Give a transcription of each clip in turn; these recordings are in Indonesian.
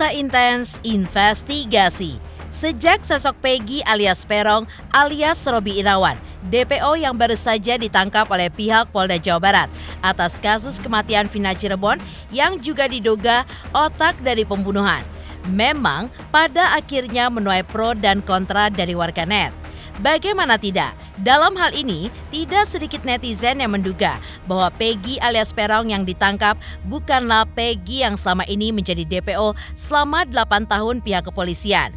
Masa intens investigasi. Sejak sosok Peggy alias Peron alias Robby Irawan, DPO yang baru saja ditangkap oleh pihak Polda Jawa Barat atas kasus kematian Vina Cirebon yang juga diduga otak dari pembunuhan, memang pada akhirnya menuai pro dan kontra dari warganet. Bagaimana tidak, dalam hal ini tidak sedikit netizen yang menduga bahwa Peggy alias Peron yang ditangkap bukanlah Peggy yang selama ini menjadi DPO selama 8 tahun pihak kepolisian.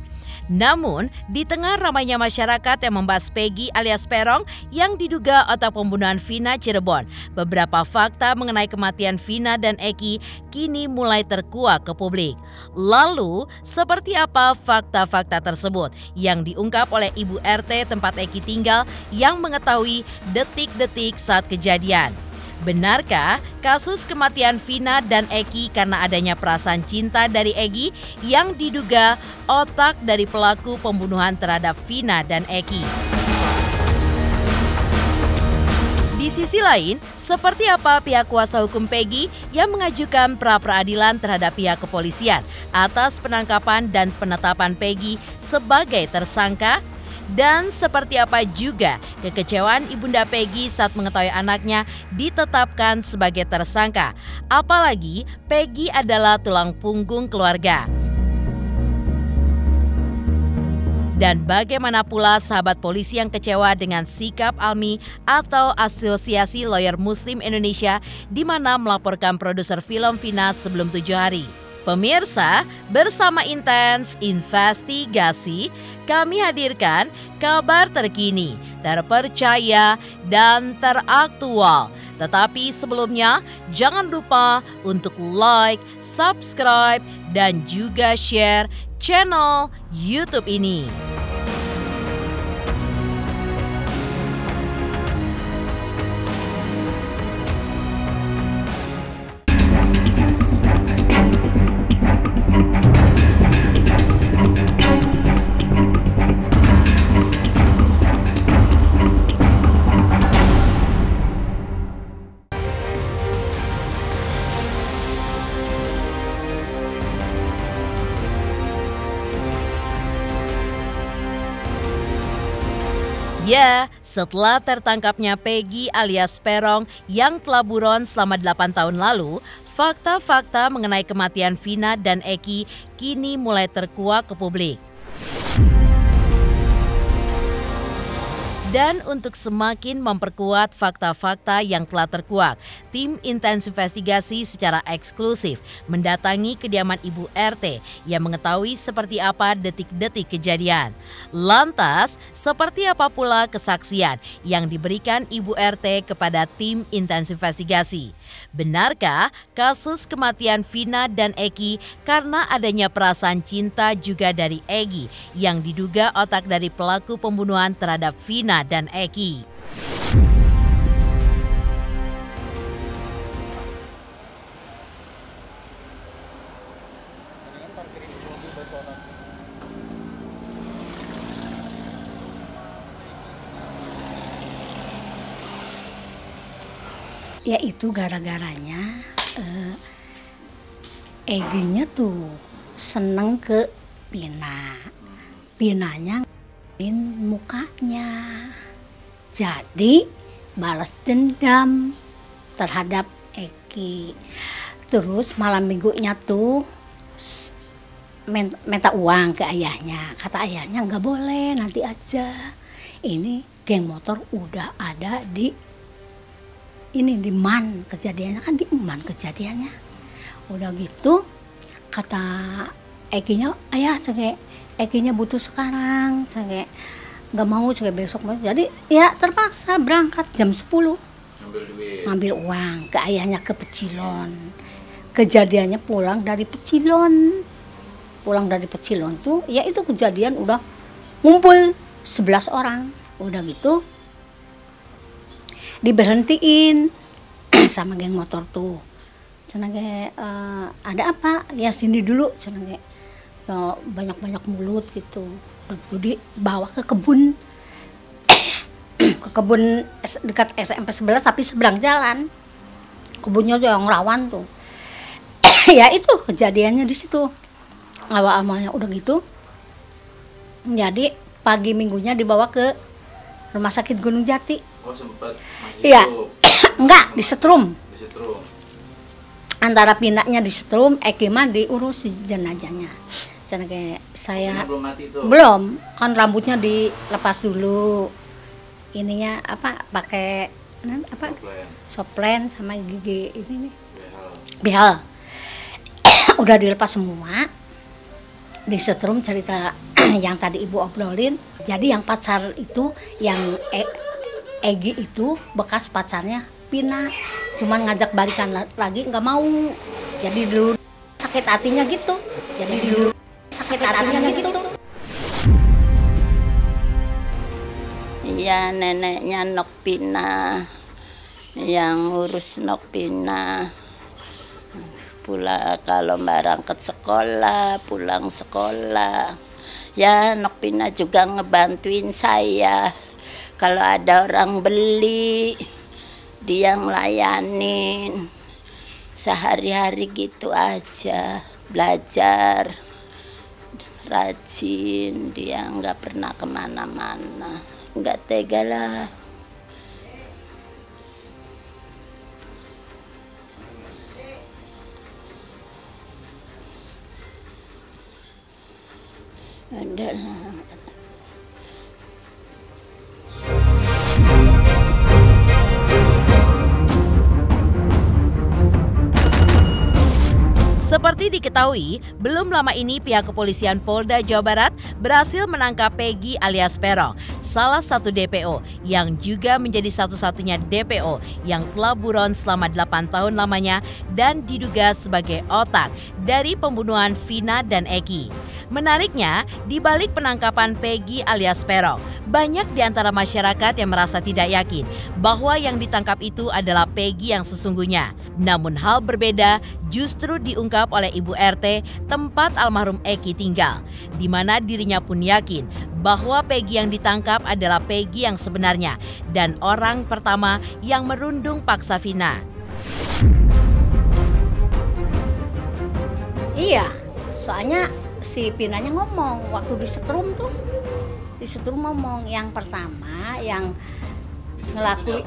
Namun, di tengah ramainya masyarakat yang membahas Peggy alias Peron yang diduga otak pembunuhan Vina Cirebon, beberapa fakta mengenai kematian Vina dan Eki kini mulai terkuak ke publik. Lalu, seperti apa fakta-fakta tersebut yang diungkap oleh Ibu RT tempat Eki tinggal yang mengetahui detik-detik saat kejadian? Benarkah kasus kematian Vina dan Eki karena adanya perasaan cinta dari Eki yang diduga otak dari pelaku pembunuhan terhadap Vina dan Eki? Di sisi lain, seperti apa pihak kuasa hukum Peggy yang mengajukan pra-peradilan terhadap pihak kepolisian atas penangkapan dan penetapan Peggy sebagai tersangka? Dan seperti apa juga kekecewaan Ibunda Peggy saat mengetahui anaknya ditetapkan sebagai tersangka, apalagi Peggy adalah tulang punggung keluarga. Dan bagaimana pula sahabat polisi yang kecewa dengan sikap ALMI atau Asosiasi Lawyer Muslim Indonesia di mana melaporkan produser film Vina sebelum 7 hari. Pemirsa, bersama Intens Investigasi, kami hadirkan kabar terkini, terpercaya, dan teraktual. Tetapi sebelumnya, jangan lupa untuk like, subscribe, dan juga share channel YouTube ini. Ya, setelah tertangkapnya Peggy alias Peron yang telah buron selama 8 tahun lalu, fakta-fakta mengenai kematian Vina dan Eki kini mulai terkuak ke publik. Dan untuk semakin memperkuat fakta-fakta yang telah terkuak, tim Intens Investigasi secara eksklusif mendatangi kediaman Ibu RT yang mengetahui seperti apa detik-detik kejadian. Lantas, seperti apa pula kesaksian yang diberikan Ibu RT kepada tim Intens Investigasi? Benarkah kasus kematian Vina dan Eki karena adanya perasaan cinta juga dari Eki yang diduga otak dari pelaku pembunuhan terhadap Vina dan Eki? Ya itu gara-garanya Egi-nya tuh seneng ke Vina. Vinanya ngin mukanya. Jadi balas dendam terhadap Eki. Terus malam minggunya tuh minta uang ke ayahnya. Kata ayahnya nggak boleh, nanti aja. Ini geng motor udah ada di Man, kejadiannya kan di Man kejadiannya. Udah gitu kata Eki-nya, ayah cek Eki-nya butuh sekarang, cek nggak mau cek besok. Jadi ya terpaksa berangkat jam 10 ngambil uang ke ayahnya ke Pecilon. Kejadiannya pulang dari Pecilon tuh ya itu kejadian udah ngumpul 11 orang. Udah gitu diberhentiin sama geng motor tuh. Cenah ada apa? Ya sini dulu cenah banyak-banyak mulut gitu. Udah gitu dibawa ke kebun. Ke kebun dekat SMP 11 tapi seberang jalan. Kebunnya tuh yang rawan tuh. Ya itu kejadiannya di situ. awal-awalnya udah gitu. Jadi pagi minggunya dibawa ke Rumah Sakit Gunung Jati. Oh, sempat Iya. Enggak, disetrum. disetrum. Antara pindahnya disetrum, Eki mah diurus jenazahnya. Jadi kayak saya Belum mati itu. belum, kan rambutnya dilepas dulu. Ininya apa? Pakai apa? Soplen sama gigi ini nih. Behel. Udah dilepas semua. Disetrum cerita yang tadi Ibu obrolin. Jadi yang pacar itu yang Egi itu bekas pacarnya Pina, cuman ngajak balikan lagi nggak mau. Jadi dulu sakit hatinya gitu. Jadi dulu sakit hatinya gitu. Iya, neneknya Nok Pina yang ngurus Nok Pina. Pula kalau berangkat sekolah, pulang sekolah. Ya, Nok Pina juga ngebantuin saya. Kalau ada orang beli, dia ngelayanin. Sehari-hari gitu aja, belajar, rajin, dia nggak pernah kemana-mana. Nggak tega lah. Adalah. Seperti diketahui, belum lama ini pihak kepolisian Polda Jawa Barat berhasil menangkap Peggy alias Peron, salah satu DPO yang juga menjadi satu-satunya DPO yang telah buron selama 8 tahun lamanya dan diduga sebagai otak dari pembunuhan Vina dan Eki. Menariknya, di balik penangkapan Peggy alias Peron, banyak di antara masyarakat yang merasa tidak yakin bahwa yang ditangkap itu adalah Peggy yang sesungguhnya. Namun hal berbeda justru diungkap oleh Ibu RT tempat almarhum Eki tinggal, di mana dirinya pun yakin bahwa Peggy yang ditangkap adalah Peggy yang sebenarnya dan orang pertama yang merundung paksa Vina. Iya, soalnya si Pinanya ngomong waktu disetrum tuh, disetrum ngomong yang pertama yang ngelakuin,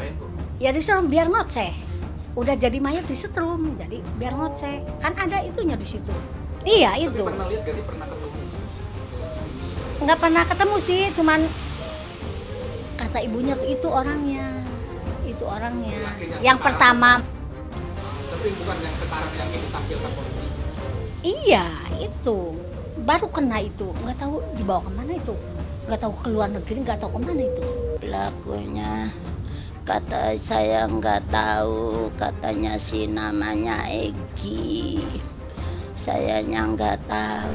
ya disetrum biar ngoceh. Udah jadi mayat disetrum, jadi biar ngoceh. Kan ada itunya di situ. Iya itu. Tapi pernah lihat gak sih, pernah ketemu? Nggak pernah ketemu sih, cuman kata ibunya itu orangnya, itu orangnya. Yang pertama. Tapi bukan yang sekarang yang ditampilkan polisi. Iya itu, baru kena itu. Nggak tahu dibawa kemana itu, nggak tahu ke luar negeri, nggak tahu kemana itu. Pelakunya kata saya nggak tahu, katanya sih namanya Egi, sayanya nggak tahu.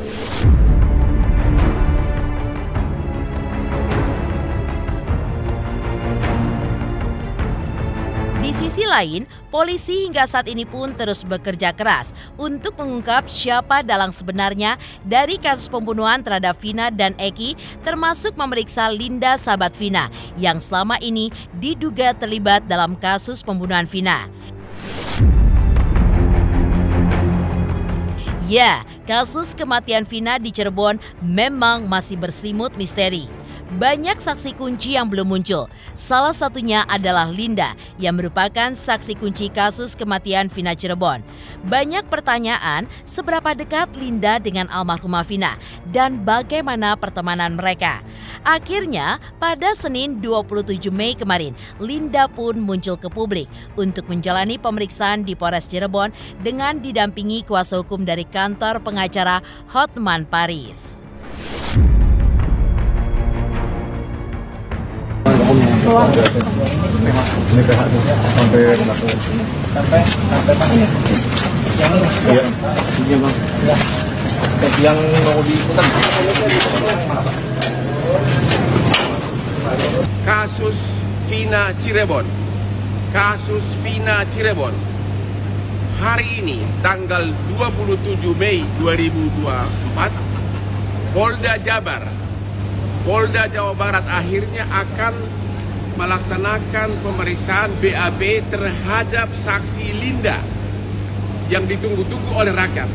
Di sisi lain, polisi hingga saat ini pun terus bekerja keras untuk mengungkap siapa dalang sebenarnya dari kasus pembunuhan terhadap Vina dan Eki, termasuk memeriksa Linda sahabat Vina yang selama ini diduga terlibat dalam kasus pembunuhan Vina. Ya, kasus kematian Vina di Cirebon memang masih berselimut misteri. Banyak saksi kunci yang belum muncul. Salah satunya adalah Linda yang merupakan saksi kunci kasus kematian Vina Cirebon. Banyak pertanyaan seberapa dekat Linda dengan almarhumah Vina dan bagaimana pertemanan mereka. Akhirnya pada Senin 27 Mei kemarin, Linda pun muncul ke publik untuk menjalani pemeriksaan di Polres Cirebon dengan didampingi kuasa hukum dari kantor pengacara Hotman Paris. Ini PH sampai mana? Yang ini. Iya. Iya, Bang. Ya. Yang mau diikutan. Kasus Vina Cirebon. Kasus Vina Cirebon. Hari ini tanggal 27 Mei 2024, Polda Jabar, Polda Jawa Barat akhirnya akan melaksanakan pemeriksaan BAB terhadap saksi Linda yang ditunggu-tunggu oleh rakyat.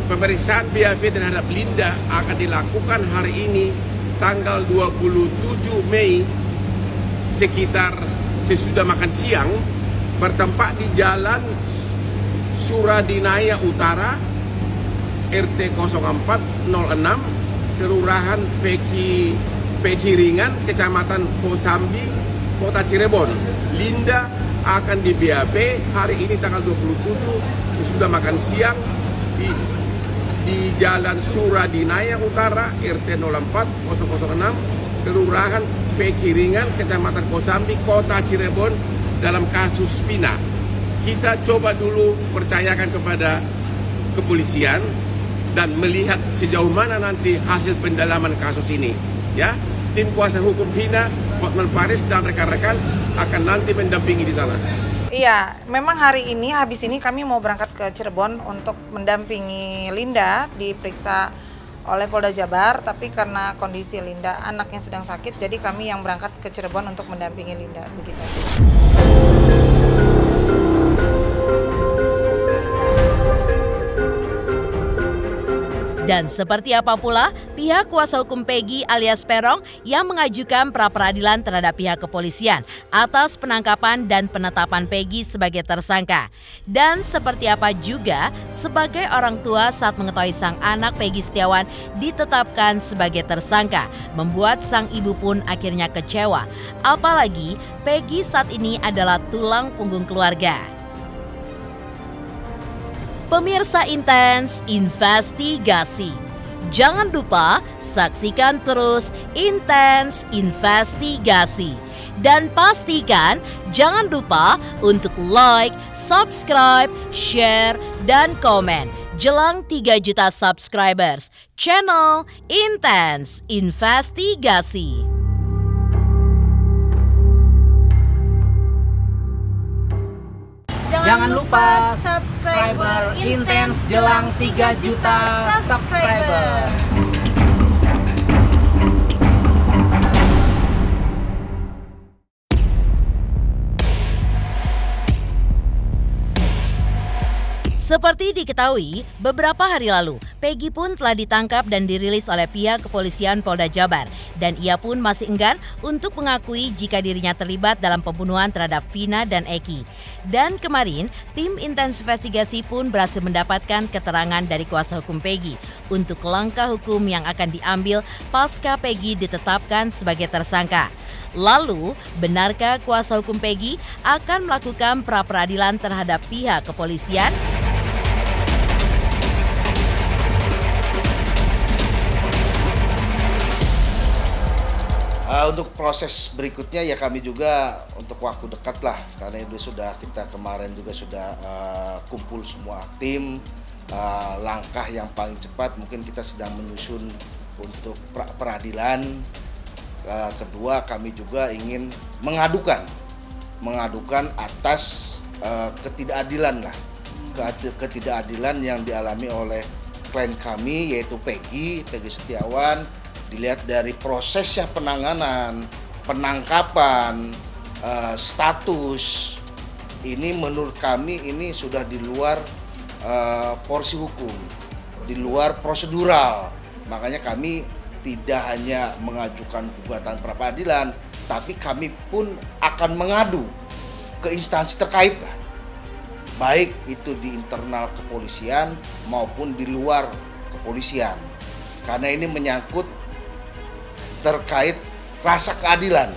pemeriksaan BAP terhadap Linda akan dilakukan hari ini tanggal 27 Mei sekitar sesudah makan siang, bertempat di Jalan Suradinaya Utara, RT 0406, Kelurahan Pekiringan, Kecamatan Kosambi, Kota Cirebon. Linda akan di BAP hari ini tanggal 27 sesudah makan siang di Jalan Suradinaya Utara, RT 04006, Kelurahan Pekiringan, Kecamatan Kosambi, Kota Cirebon dalam kasus Vina. Kita coba dulu percayakan kepada kepolisian dan melihat sejauh mana nanti hasil pendalaman kasus ini. Ya, tim kuasa hukum Vina, Hotman Paris dan rekan-rekan akan nanti mendampingi di sana. Iya, memang hari ini, habis ini kami mau berangkat ke Cirebon untuk mendampingi Linda diperiksa oleh Polda Jabar, tapi karena kondisi Linda anaknya sedang sakit, jadi kami yang berangkat ke Cirebon untuk mendampingi Linda, begitu. Dan seperti apa pula pihak kuasa hukum Peggy alias Peron yang mengajukan pra-peradilan terhadap pihak kepolisian atas penangkapan dan penetapan Peggy sebagai tersangka. Dan seperti apa juga sebagai orang tua saat mengetahui sang anak Peggy Setiawan ditetapkan sebagai tersangka, membuat sang ibu pun akhirnya kecewa. Apalagi Peggy saat ini adalah tulang punggung keluarga. Pemirsa Intens Investigasi, jangan lupa saksikan terus Intens Investigasi. Dan pastikan jangan lupa untuk like, subscribe, share, dan komen jelang 3 juta subscribers channel Intens Investigasi. Jangan lupa subscriber Intens jelang 3 juta subscriber. Seperti diketahui, beberapa hari lalu, Peggy pun telah ditangkap dan dirilis oleh pihak kepolisian Polda Jabar. Dan ia pun masih enggan untuk mengakui jika dirinya terlibat dalam pembunuhan terhadap Vina dan Eki. Dan kemarin, tim Intens Investigasi pun berhasil mendapatkan keterangan dari kuasa hukum Peggy untuk langkah hukum yang akan diambil pasca Peggy ditetapkan sebagai tersangka. Lalu, benarkah kuasa hukum Peggy akan melakukan pra-peradilan terhadap pihak kepolisian? Untuk proses berikutnya ya kami juga untuk waktu dekat lah, karena itu kita kemarin juga sudah kumpul semua tim, langkah yang paling cepat mungkin kita sedang menyusun untuk peradilan. Kedua, kami juga ingin mengadukan atas ketidakadilan yang dialami oleh klien kami yaitu Peggy Setiawan. Dilihat dari prosesnya penanganan, penangkapan, status, ini menurut kami ini sudah di luar porsi hukum, di luar prosedural. Makanya kami tidak hanya mengajukan gugatan pra-peradilan, tapi kami pun akan mengadu ke instansi terkait, baik itu di internal kepolisian maupun di luar kepolisian. Karena ini menyangkut terkait rasa keadilan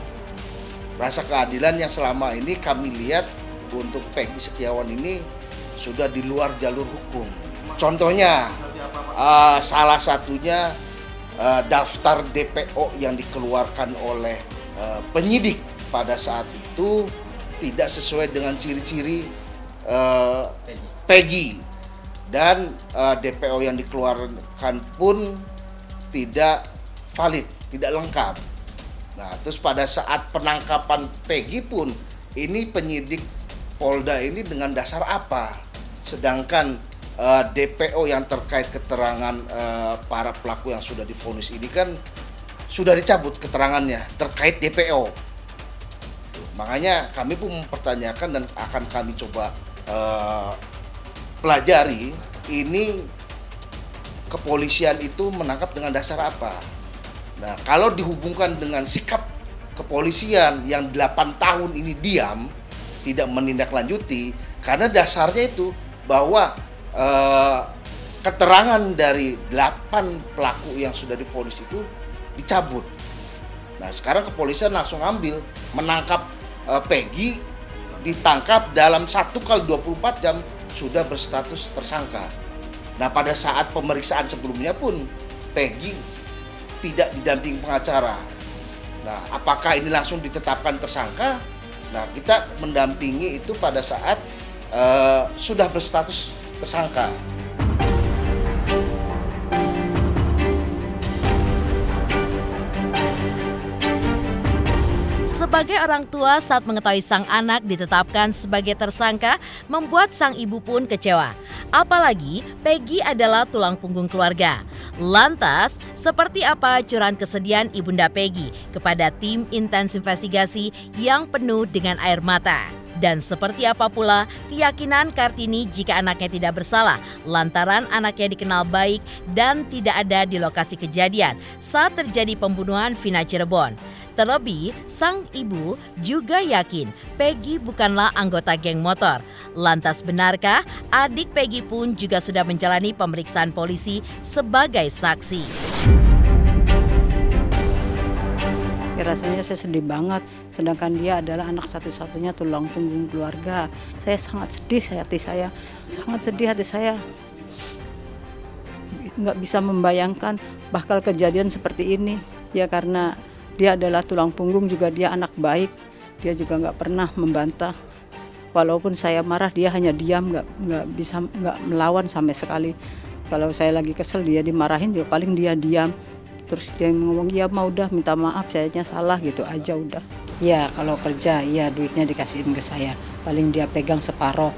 yang selama ini kami lihat untuk Peggy Setiawan ini sudah di luar jalur hukum. Contohnya salah satunya daftar DPO yang dikeluarkan oleh penyidik pada saat itu tidak sesuai dengan ciri-ciri Peggy, dan DPO yang dikeluarkan pun tidak valid, tidak lengkap. Nah, terus pada saat penangkapan Peggy pun ini penyidik Polda ini dengan dasar apa? Sedangkan DPO yang terkait keterangan para pelaku yang sudah divonis ini kan sudah dicabut keterangannya terkait DPO. Makanya kami pun mempertanyakan dan akan kami coba pelajari ini kepolisian itu menangkap dengan dasar apa. Nah, kalau dihubungkan dengan sikap kepolisian yang 8 tahun ini diam, tidak menindaklanjuti, karena dasarnya itu bahwa keterangan dari 8 pelaku yang sudah divonis itu dicabut. Nah, sekarang kepolisian langsung ambil, menangkap Peggy, ditangkap dalam 1 kali 24 jam sudah berstatus tersangka. Nah, pada saat pemeriksaan sebelumnya pun Peggy tidak didampingi pengacara. Nah, apakah ini langsung ditetapkan tersangka? Nah, kita mendampingi itu pada saat sudah berstatus tersangka. Sebagai orang tua saat mengetahui sang anak ditetapkan sebagai tersangka, membuat sang ibu pun kecewa. Apalagi Peggy adalah tulang punggung keluarga. Lantas, seperti apa curahan kesedihan Ibunda Peggy kepada tim intens investigasi yang penuh dengan air mata? Dan seperti apa pula keyakinan Kartini jika anaknya tidak bersalah lantaran anaknya dikenal baik dan tidak ada di lokasi kejadian saat terjadi pembunuhan Vina Cirebon. Terlebih, sang ibu juga yakin Peggy bukanlah anggota geng motor. Lantas benarkah adik Peggy pun juga sudah menjalani pemeriksaan polisi sebagai saksi? Ya, rasanya saya sedih banget, sedangkan dia adalah anak satu-satunya tulang punggung keluarga. Saya sangat sedih, sangat sedih hati saya. Nggak bisa membayangkan bakal kejadian seperti ini. Ya karena dia adalah tulang punggung, juga dia anak baik. Dia juga nggak pernah membantah. Walaupun saya marah, dia hanya diam, nggak melawan sama sekali. Kalau saya lagi kesel, dia dimarahin, juga paling dia diam. Terus dia ngomong, ya mau udah minta maaf, sayanya salah gitu aja udah. Ya kalau kerja, ya duitnya dikasihin ke saya. Paling dia pegang separoh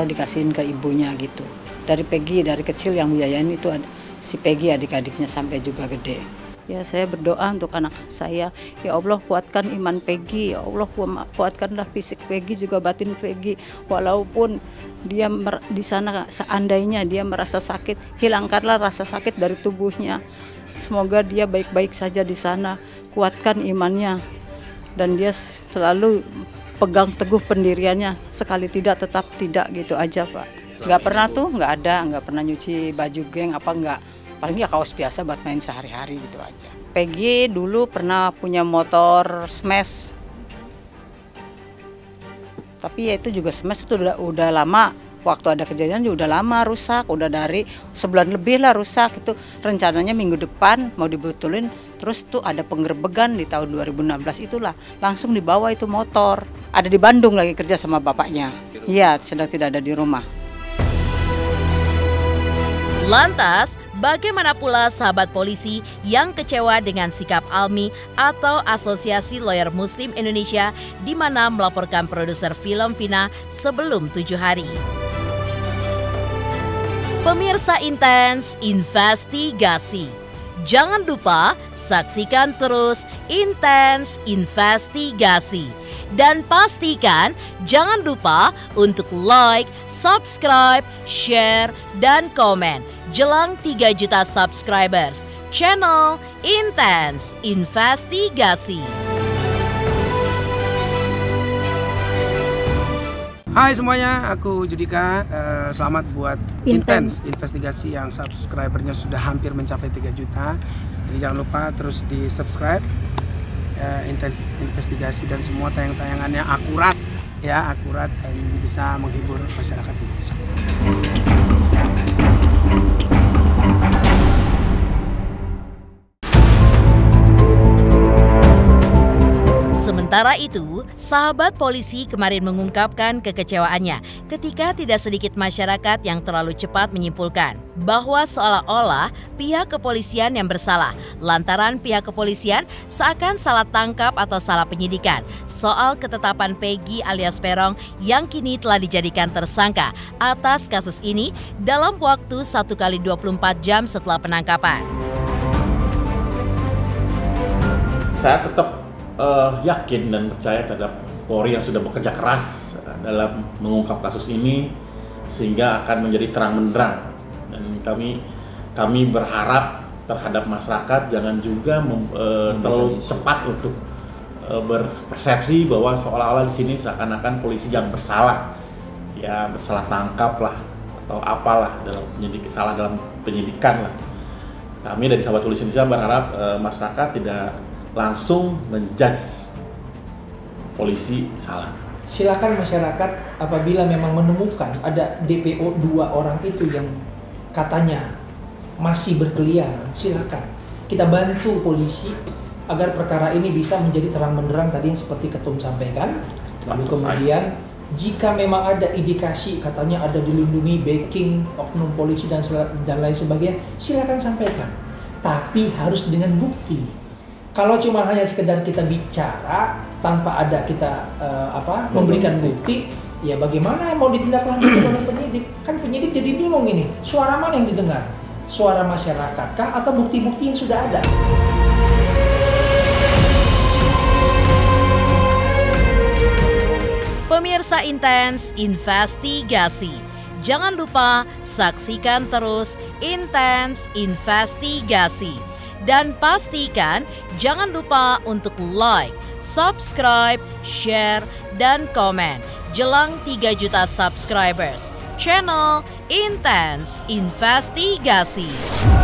dikasihin ke ibunya gitu. Dari Peggy, dari kecil yang biayain itu si Peggy adik-adiknya sampai juga gede. Ya saya berdoa untuk anak saya, ya Allah kuatkan iman Peggy, ya Allah kuatkanlah fisik Peggy juga batin Peggy. Walaupun dia di sana seandainya dia merasa sakit, hilangkanlah rasa sakit dari tubuhnya. Semoga dia baik-baik saja di sana, kuatkan imannya, dan dia selalu pegang teguh pendiriannya, sekali tidak tetap tidak gitu aja Pak. Nggak pernah tuh, nggak pernah nyuci baju geng apa nggak, paling ya kaos biasa buat main sehari-hari gitu aja. Peggy dulu pernah punya motor smash, tapi ya itu juga smash itu udah lama. Waktu ada kejadian juga udah lama rusak, udah dari sebulan lebih lah rusak. Itu rencananya minggu depan mau dibetulin, terus tuh ada penggerbegan di tahun 2016 itulah. Langsung dibawa itu motor. Ada di Bandung lagi kerja sama bapaknya. Iya, sedang tidak ada di rumah. Lantas, bagaimana pula sahabat polisi yang kecewa dengan sikap ALMI atau Asosiasi Lawyer Muslim Indonesia di mana melaporkan produser film Vina sebelum 7 hari? Pemirsa Intens Investigasi, jangan lupa saksikan terus Intens Investigasi. Dan pastikan jangan lupa untuk like, subscribe, share, dan komen jelang 3 juta subscribers channel Intens Investigasi. Hai semuanya, aku Judika. Selamat buat Intens Investigasi yang subscribernya sudah hampir mencapai 3 juta. Jadi jangan lupa terus di subscribe Intens Investigasi, dan semua tayang-tayangannya akurat dan bisa menghibur masyarakat Indonesia. Sementara itu, sahabat polisi kemarin mengungkapkan kekecewaannya ketika tidak sedikit masyarakat yang terlalu cepat menyimpulkan bahwa seolah-olah pihak kepolisian yang bersalah lantaran pihak kepolisian seakan salah tangkap atau salah penyidikan soal ketetapan Peggy alias Peron yang kini telah dijadikan tersangka atas kasus ini dalam waktu 1 kali 24 jam setelah penangkapan. Saya tetap yakin dan percaya terhadap Polri yang sudah bekerja keras dalam mengungkap kasus ini sehingga akan menjadi terang benderang, dan kami kami berharap terhadap masyarakat jangan juga terlalu cepat untuk berpersepsi bahwa seolah-olah di sini seakan-akan polisi yang bersalah, ya bersalah tangkap lah atau apalah salah dalam penyidikan lah. Kami dari Sahabat Polisi Indonesia berharap masyarakat tidak langsung menjudge polisi salah. Silakan masyarakat apabila memang menemukan ada DPO 2 orang itu yang katanya masih berkeliaran, silakan kita bantu polisi agar perkara ini bisa menjadi terang benderang tadi yang seperti Ketum sampaikan. Lalu kemudian jika memang ada indikasi katanya ada dilindungi backing oknum polisi dan lain sebagainya, silakan sampaikan. Tapi harus dengan bukti. Kalau cuma hanya sekedar kita bicara tanpa ada kita memberikan bukti, ya bagaimana mau ditindaklanjuti oleh penyidik? Kan penyidik jadi bingung ini. Suara mana yang didengar? Suara masyarakatkah atau bukti-bukti yang sudah ada? Pemirsa Intens Investigasi, jangan lupa saksikan terus Intens Investigasi. Dan pastikan jangan lupa untuk like, subscribe, share, dan komen jelang 3 juta subscribers channel Intens Investigasi.